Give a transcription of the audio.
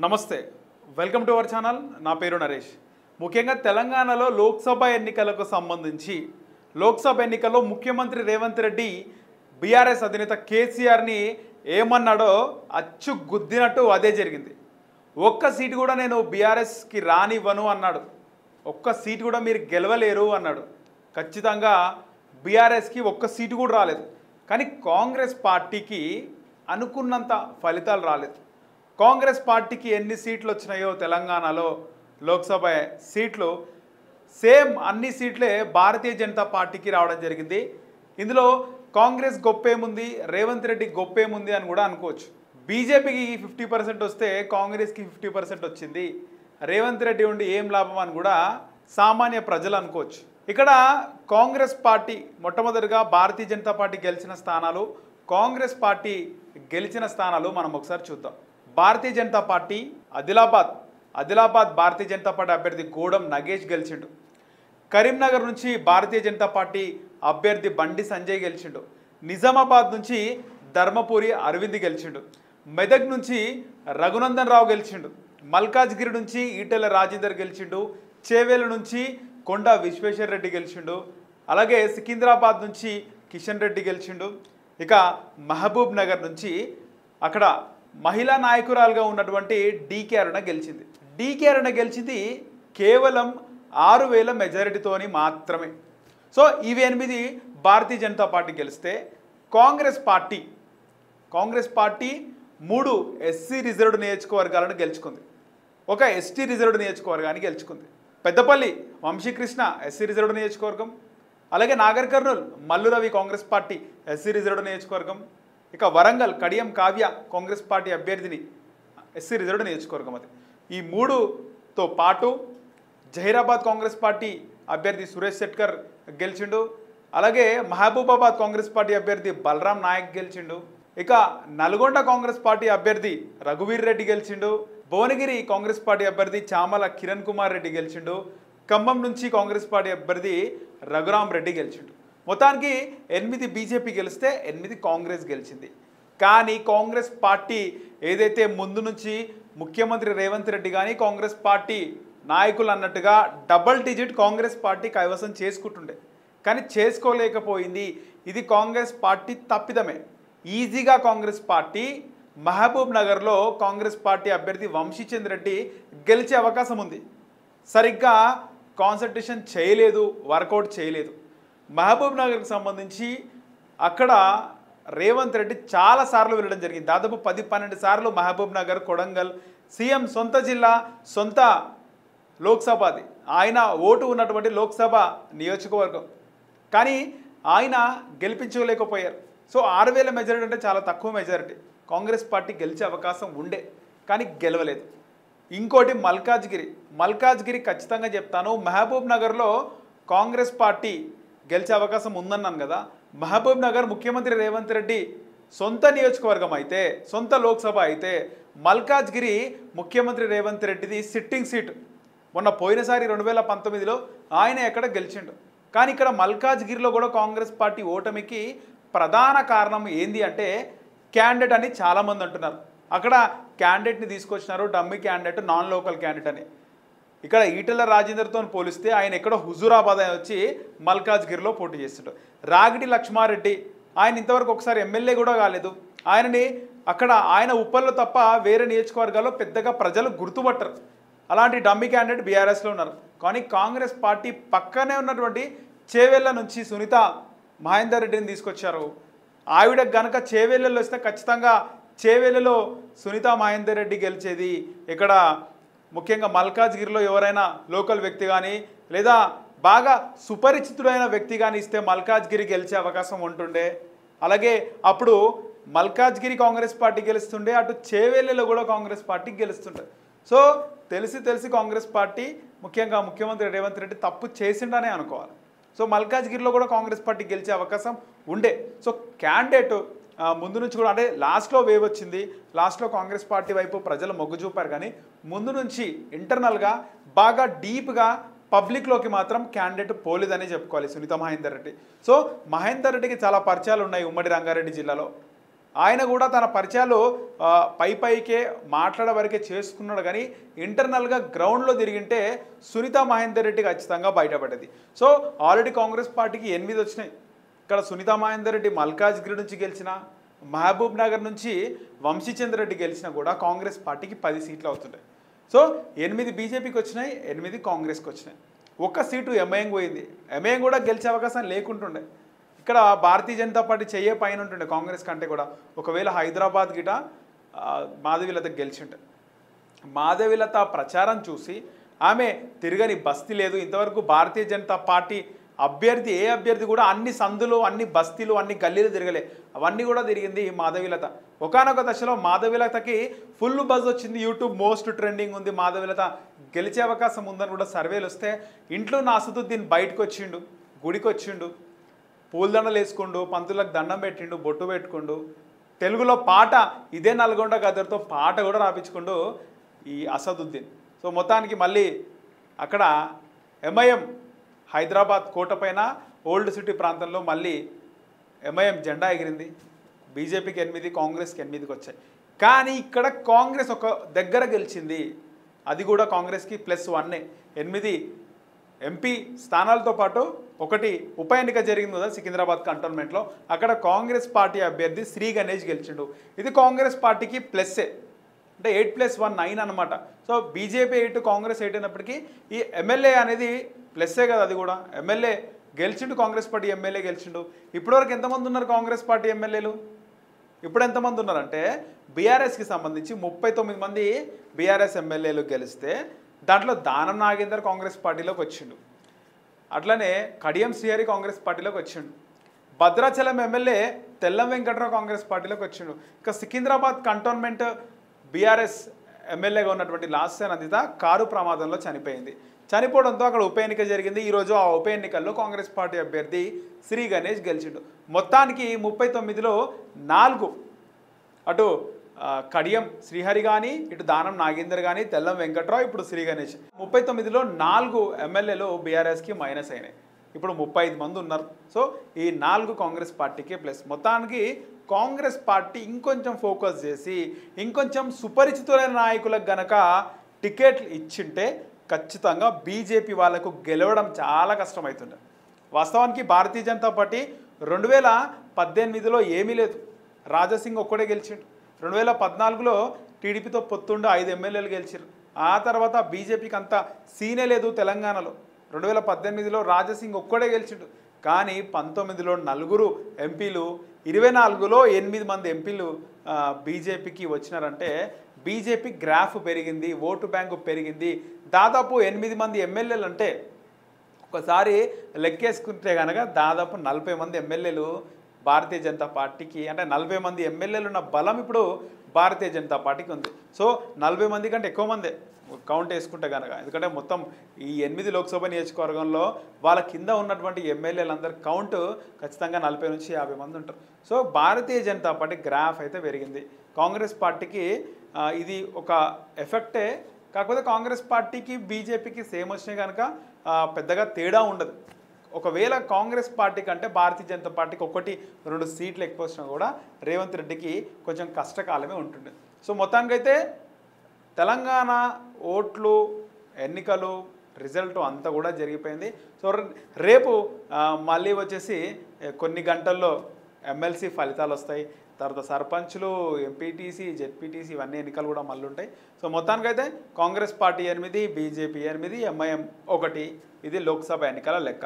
నమస్తే welcome to our channel నా పేరు నరేష్ ముఖ్యంగా తెలంగాణలో లోక్సభ ఎన్నికలకు సంబంధించి లోక్సభ ఎన్నికల్లో ముఖ్యమంత్రి రేవంత్ రెడ్డి బీఆర్ఎస్ అధినేత కేసీఆర్ని ఏమన్నాడో అచ్చు గుద్దినట్టు అదే జరిగింది. ఒక్క సీటు కూడా నేను బీఆర్ఎస్కి రానివ్వను అన్నాడు. ఒక్క సీటు కూడా మీరు గెలవలేరు అన్నాడు. ఖచ్చితంగా బీఆర్ఎస్కి ఒక్క సీటు కూడా రాలేదు. కానీ కాంగ్రెస్ పార్టీకి అనుకున్నంత ఫలితాలు రాలేదు. కాంగ్రెస్ పార్టీకి ఎన్ని సీట్లు వచ్చినాయో తెలంగాణలో లోక్సభ సీట్లు సేమ్ అన్ని సీట్లే భారతీయ జనతా పార్టీకి రావడం జరిగింది. ఇందులో కాంగ్రెస్ గొప్పేముంది, రేవంత్ రెడ్డి గొప్పేముంది అని కూడా అనుకోవచ్చు. బీజేపీకి 50% వస్తే కాంగ్రెస్కి 50% వచ్చింది. రేవంత్ రెడ్డి ఉండి ఏం లాభం అని కూడా సామాన్య ప్రజలు అనుకోవచ్చు. ఇక్కడ కాంగ్రెస్ పార్టీ మొట్టమొదటిగా భారతీయ జనతా పార్టీ గెలిచిన స్థానాలు, కాంగ్రెస్ పార్టీ గెలిచిన స్థానాలు మనం ఒకసారి చూద్దాం. భారతీయ జనతా పార్టీ ఆదిలాబాద్ భారతీయ జనతా పార్టీ అభ్యర్థి గూడెం నగేష్ గెలిచిండు. కరీంనగర్ నుంచి భారతీయ జనతా పార్టీ అభ్యర్థి బండి సంజయ్ గెలిచిండు. నిజామాబాద్ నుంచి ధర్మపురి అరవింద్ గెలిచిండు. మెదక్ నుంచి రఘునందన్ రావు గెలిచిండు. మల్కాజ్గిరి నుంచి ఈటెల రాజేందర్ గెలిచిండు. చేవేలు నుంచి కొండా విశ్వేశ్వర్ రెడ్డి గెలిచిండు. అలాగే సికింద్రాబాద్ నుంచి కిషన్ రెడ్డి గెలిచిండు. ఇక మహబూబ్ నగర్ నుంచి అక్కడ మహిళా నాయకురాలుగా ఉన్నటువంటి డీకే అరుణ గెలిచింది. డీకే అరుణ గెలిచింది కేవలం 6,000 మెజారిటీతోని మాత్రమే. సో ఇవి 8 భారతీయ జనతా పార్టీ గెలిస్తే కాంగ్రెస్ పార్టీ 3 ఎస్సీ రిజర్వ్డ్ నియోజకవర్గాలను గెలుచుకుంది. ఒక ఎస్టీ రిజర్వ్డ్ నియోజకవర్గాన్ని గెలుచుకుంది. పెద్దపల్లి వంశీకృష్ణ ఎస్సీ రిజర్వ్డ్ నియోజకవర్గం. అలాగే Nagar Kurnool Mallu Ravi Congress party SC reserved నియోజకవర్గం. ఇక వరంగల్ కడియం కావ్య కాంగ్రెస్ పార్టీ అభ్యర్థిని ఎస్సీ రిజర్వ్డ్ నియోజకవర్గం. అది ఈ 3తో పాటు జహీరాబాద్ కాంగ్రెస్ పార్టీ అభ్యర్థి సురేష్ శెట్కర్ గెలిచిండు. అలాగే మహబూబాబాద్ కాంగ్రెస్ పార్టీ అభ్యర్థి బలరాం నాయక్ గెలిచిండు. ఇక నల్గొండ కాంగ్రెస్ పార్టీ అభ్యర్థి రఘువీర్ రెడ్డి గెలిచిండు. భువనగిరి కాంగ్రెస్ పార్టీ అభ్యర్థి చామల కిరణ్ కుమార్ రెడ్డి గెలిచిండు. ఖమ్మం నుంచి కాంగ్రెస్ పార్టీ అభ్యర్థి రఘురామ్ రెడ్డి గెలిచిండు. మొత్తానికి 8 బీజేపీ గెలిస్తే 8 కాంగ్రెస్ గెలిచింది. కానీ కాంగ్రెస్ పార్టీ ఏదైతే ముందు నుంచి ముఖ్యమంత్రి రేవంత్ రెడ్డి కానీ కాంగ్రెస్ పార్టీ నాయకులు అన్నట్టుగా డబల్ డిజిట్ కాంగ్రెస్ పార్టీ కైవసం చేసుకుంటుండే, కానీ చేసుకోలేకపోయింది. ఇది కాంగ్రెస్ పార్టీ తప్పిదమే. ఈజీగా కాంగ్రెస్ పార్టీ మహబూబ్ నగర్లో కాంగ్రెస్ పార్టీ అభ్యర్థి వంశీచంద్ రెడ్డి గెలిచే అవకాశం ఉంది. సరిగ్గా కాన్సన్ట్రేషన్ చేయలేదు, వర్కౌట్ చేయలేదు. మహబూబ్ నగర్కి సంబంధించి అక్కడ రేవంత్ రెడ్డి చాలాసార్లు వెళ్ళడం జరిగింది. దాదాపు 10-12 సార్లు మహబూబ్ నగర్, కొడంగల్, సీఎం సొంత జిల్లా, సొంత లోక్సభది, ఆయన ఓటు ఉన్నటువంటి లోక్సభ నియోజకవర్గం. కానీ ఆయన గెలిపించుకోలేకపోయారు. సో 6,000 మెజారిటీ అంటే చాలా తక్కువ మెజారిటీ. కాంగ్రెస్ పార్టీ గెలిచే అవకాశం ఉండే కానీ గెలవలేదు. ఇంకోటి మల్కాజ్గిరి ఖచ్చితంగా చెప్తాను. మహబూబ్ నగర్లో కాంగ్రెస్ పార్టీ గెలిచే అవకాశం ఉందన్నాను కదా. మహబూబ్ నగర్ ముఖ్యమంత్రి రేవంత్ రెడ్డి సొంత నియోజకవర్గం అయితే, సొంత లోక్సభ అయితే, మల్కాజ్గిరి ముఖ్యమంత్రి రేవంత్ రెడ్డిది సిట్టింగ్ సీటు. మొన్న పోయినసారి 2019లో ఆయన ఎక్కడ గెలిచిండు. కానీ ఇక్కడ మల్కాజ్గిరిలో కూడా కాంగ్రెస్ పార్టీ ఓటమికి ప్రధాన కారణం ఏంది అంటే క్యాండిడేట్ అని చాలామంది అంటున్నారు. అక్కడ క్యాండిడేట్ని తీసుకొచ్చినారు, dummy candidate, non local candidate అని. ఇక్కడ ఈటెల రాజేందర్తో పోలిస్తే ఆయన ఎక్కడో హుజూరాబాద్ వచ్చి మల్కాజ్గిరిలో పోటీ చేస్తుంటారు. రాగిడి లక్ష్మారెడ్డి ఆయన ఇంతవరకు ఒకసారి ఎమ్మెల్యే కూడా కాలేదు. ఆయనని అక్కడ ఆయన ఉప్పల్లో తప్ప వేరే నియోజకవర్గాల్లో పెద్దగా ప్రజలు గుర్తుపట్టరు. అలాంటి డమ్మీ క్యాండిడేట్ బీఆర్ఎస్లో ఉన్నారు. కానీ కాంగ్రెస్ పార్టీ పక్కనే ఉన్నటువంటి చేవెళ్ళ నుంచి సునీత మహేందర్ రెడ్డిని తీసుకొచ్చారు. ఆవిడ కనుక చేవెళ్ళలో వస్తే ఖచ్చితంగా చేవెళ్ళలో సునీత మహేందర్ రెడ్డి గెలిచేది. ఇక్కడ ముఖ్యంగా మల్కాజ్గిరిలో ఎవరైనా లోకల్ వ్యక్తి కానీ లేదా బాగా సుపరిచితుడైన వ్యక్తి కానీ ఇస్తే మల్కాజ్గిరి గెలిచే అవకాశం ఉంటుండే. అలాగే అప్పుడు మల్కాజ్గిరి కాంగ్రెస్ పార్టీ గెలుస్తుండే, అటు చేవెళ్ళలో కూడా కాంగ్రెస్ పార్టీ గెలుస్తుండే. సో తెలిసి కాంగ్రెస్ పార్టీ ముఖ్యంగా ముఖ్యమంత్రి రేవంత్ రెడ్డి తప్పు చేసిండనే అనుకోవాలి. సో మల్కాజ్గిరిలో కూడా కాంగ్రెస్ పార్టీ గెలిచే అవకాశం ఉండే. సో క్యాండిడేట్ ముందు నుంచి కూడా అంటే లాస్ట్లో వేవ్ వచ్చింది, లాస్ట్లో కాంగ్రెస్ పార్టీ వైపు ప్రజలు మొగ్గు చూపారు. కానీ ముందు నుంచి ఇంటర్నల్గా బాగా డీప్గా పబ్లిక్లోకి మాత్రం క్యాండిడేట్ పోలేదని చెప్పుకోవాలి సునీత మహేందర్ రెడ్డి. సో మహేందర్ రెడ్డికి చాలా పరిచయాలు ఉన్నాయి ఉమ్మడి రంగారెడ్డి జిల్లాలో. ఆయన కూడా తన పరిచయాలు పైకే మాట్లాడే వరకే చేసుకున్నాడు, కానీ ఇంటర్నల్గా గ్రౌండ్లో తిరిగింటే సునీతా మహేందర్ రెడ్డి ఖచ్చితంగా బయటపడేది. సో ఆల్రెడీ కాంగ్రెస్ పార్టీకి 8 వచ్చినాయి. ఇక్కడ సునీతా మహేందర్ రెడ్డి మల్కాజ్గిరి నుంచి గెలిచిన, మహబూబ్ నగర్ నుంచి వంశీచంద్ర రెడ్డి గెలిచినా కూడా కాంగ్రెస్ పార్టీకి 10 సీట్లు అవుతుంటాయి. సో 8 బీజేపీకి వచ్చినాయి, 8 కాంగ్రెస్కి వచ్చినాయి. ఒక్క సీటు ఎంఐఎం పోయింది. ఎంఐఎం కూడా గెలిచే అవకాశం లేకుంటుండే. ఇక్కడ భారతీయ జనతా పార్టీ చెయ్యే పైన ఉంటుండే కాంగ్రెస్ కంటే కూడా. ఒకవేళ హైదరాబాద్ గిట మాధవీలత గెలిచింటే, మాధవీలత ప్రచారం చూసి ఆమె తిరగని బస్తీ లేదు ఇంతవరకు. భారతీయ జనతా పార్టీ అభ్యర్థి ఏ అభ్యర్థి కూడా అన్ని సందులు, అన్ని బస్తీలు, అన్ని గల్లీలు తిరగలే, అవన్నీ కూడా తిరిగింది మాధవీలత. ఒకానొక దశలో మాధవీలతకి ఫుల్ బజ్ వచ్చింది. యూట్యూబ్ మోస్ట్ ట్రెండింగ్ ఉంది, మాధవీలత గెలిచే అవకాశం ఉందని కూడా సర్వేలు వస్తే ఇంట్లో ఉన్న అసదుద్దీన్ బయటకు వచ్చిండు, గుడికి వచ్చిండు, పూలదండలు వేసుకుండు, పంతులకు దండం పెట్టిండు, బొట్టు పెట్టుకుండు, తెలుగులో పాట ఇదే నల్గొండ గదర్తో పాట కూడా రాపించుకుండు ఈ అసదుద్దీన్. సో మొత్తానికి మళ్ళీ అక్కడ ఎంఐఎం హైదరాబాద్ కోట పైన ఓల్డ్ సిటీ ప్రాంతంలో మళ్ళీ ఎంఐఎం జెండా ఎగిరింది. బీజేపీకి 8, కాంగ్రెస్కి 8కి వచ్చాయి. కానీ ఇక్కడ కాంగ్రెస్ ఒక దగ్గర గెలిచింది, అది కూడా కాంగ్రెస్కి +1. 8 ఎంపీ స్థానాలతో పాటు 1 ఉప ఎన్నిక జరిగింది కదా సికింద్రాబాద్ కంటోన్మెంట్లో, అక్కడ కాంగ్రెస్ పార్టీ అభ్యర్థి శ్రీ గణేష్ గెలిచిండు. ఇది కాంగ్రెస్ పార్టీకి ప్లస్సే, అంటే 8+1 9 అనమాట. సో బీజేపీ 8, కాంగ్రెస్ 8 అయినప్పటికీ ఈ ఎమ్మెల్యే అనేది ప్లస్సే కదా, అది కూడా ఎమ్మెల్యే గెలిచిండు, కాంగ్రెస్ పార్టీ ఎమ్మెల్యే గెలిచిండు. ఇప్పటివరకు ఎంతమంది ఉన్నారు కాంగ్రెస్ పార్టీ ఎమ్మెల్యేలు? ఇప్పుడు ఎంతమంది ఉన్నారంటే బీఆర్ఎస్కి సంబంధించి 39 మంది బీఆర్ఎస్ ఎమ్మెల్యేలు గెలిస్తే దాంట్లో దానం నాగేందర్ కాంగ్రెస్ పార్టీలోకి వచ్చిండు, అట్లనే కడియం శ్రీహరి కాంగ్రెస్ పార్టీలోకి వచ్చిండు, భద్రాచలం ఎమ్మెల్యే తెల్లం వెంకట్రావు కాంగ్రెస్ పార్టీలోకి వచ్చిండు. ఇక సికింద్రాబాద్ కంటోన్మెంట్ బీఆర్ఎస్ ఎమ్మెల్యేగా ఉన్నటువంటి లాస్య నందిత కారు ప్రమాదంలో చనిపోయింది. చనిపోవడంతో అక్కడ ఉప ఎన్నిక జరిగింది. ఈరోజు ఆ ఉప ఎన్నికల్లో కాంగ్రెస్ పార్టీ అభ్యర్థి శ్రీ గణేష్ గెలిచిండు. మొత్తానికి 39లో 4, అటు కడియం శ్రీహరి కానీ, ఇటు దానం నాగేందర్ కానీ, తెల్లం వెంకట్రావు, ఇప్పుడు శ్రీ గణేష్. 39లో 4 ఎమ్మెల్యేలు బీఆర్ఎస్కి మైనస్ అయినాయి. ఇప్పుడు 35 మంది ఉన్నారు. సో ఈ 4 కాంగ్రెస్ పార్టీకే ప్లస్. మొత్తానికి కాంగ్రెస్ పార్టీ ఇంకొంచెం ఫోకస్ చేసి ఇంకొంచెం సుపరిచితులైన నాయకులకు గనక టికెట్లు ఇచ్చింటే ఖచ్చితంగా బీజేపీ వాళ్ళకు గెలవడం చాలా కష్టమవుతుండే. వాస్తవానికి భారతీయ జనతా పార్టీ 2018లో ఏమీ లేదు, రాజాసింగ్ ఒక్కడే గెలిచిండు. 2014లో టీడీపీతో పొత్తుండే 5 ఎమ్మెల్యేలు గెలిచారు. ఆ తర్వాత బీజేపీకి అంత సీనే లేదు తెలంగాణలో. 2018లో రాజాసింగ్ ఒక్కడే గెలిచిండు. కానీ 19లో 4 ఎంపీలు, 24లో 8 మంది ఎంపీలు బీజేపీకి వచ్చినారంటే బీజేపీ గ్రాఫ్ పెరిగింది, ఓటు బ్యాంకు పెరిగింది. దాదాపు 8 మంది ఎమ్మెల్యేలు అంటే ఒకసారి లెక్కేసుకుంటే కనుక దాదాపు 40 మంది ఎమ్మెల్యేలు భారతీయ జనతా పార్టీకి, అంటే 40 మంది ఎమ్మెల్యేలు ఉన్న బలం ఇప్పుడు భారతీయ జనతా పార్టీకి ఉంది. సో 40 మంది కంటే ఎక్కువ మందే కౌంట్ వేసుకుంటే కనుక, ఎందుకంటే మొత్తం ఈ 8 లోక్సభ నియోజకవర్గంలో వాళ్ళ కింద ఉన్నటువంటి ఎమ్మెల్యేలందరి కౌంట్ ఖచ్చితంగా 40 నుంచి 50 మంది ఉంటారు. So Bharatiya Janata party graph అయితే పెరిగింది. కాంగ్రెస్ పార్టీకి ఇది ఒక ఎఫెక్టే. కాకపోతే కాంగ్రెస్ పార్టీకి బీజేపీకి సేమ్ వచ్చినాయి కనుక పెద్దగా తేడా ఉండదు. ఒకవేళ కాంగ్రెస్ పార్టీ కంటే భారతీయ జనతా పార్టీకి 1-2 సీట్లు ఎక్కువ వచ్చినా కూడా రేవంత్ రెడ్డికి కొంచెం కష్టకాలమే ఉంటుంది. సో మొత్తానికైతే తెలంగాణ ఓట్లు, ఎన్నికలు, రిజల్ట్ అంతా కూడా జరిగిపోయింది. సో రేపు మళ్ళీ వచ్చేసి కొన్ని గంటల్లో ఎమ్మెల్సీ ఫలితాలు వస్తాయి. తర్వాత సర్పంచ్లు, ఎంపీటీసీ, జెడ్పీటీసీ ఇవన్నీ ఎన్నికలు కూడా మళ్ళీ ఉంటాయి. సో మొత్తానికైతే కాంగ్రెస్ పార్టీ 8, బీజేపీ 8, ఎంఐఎం 1, ఇది లోక్సభ ఎన్నికల లెక్క.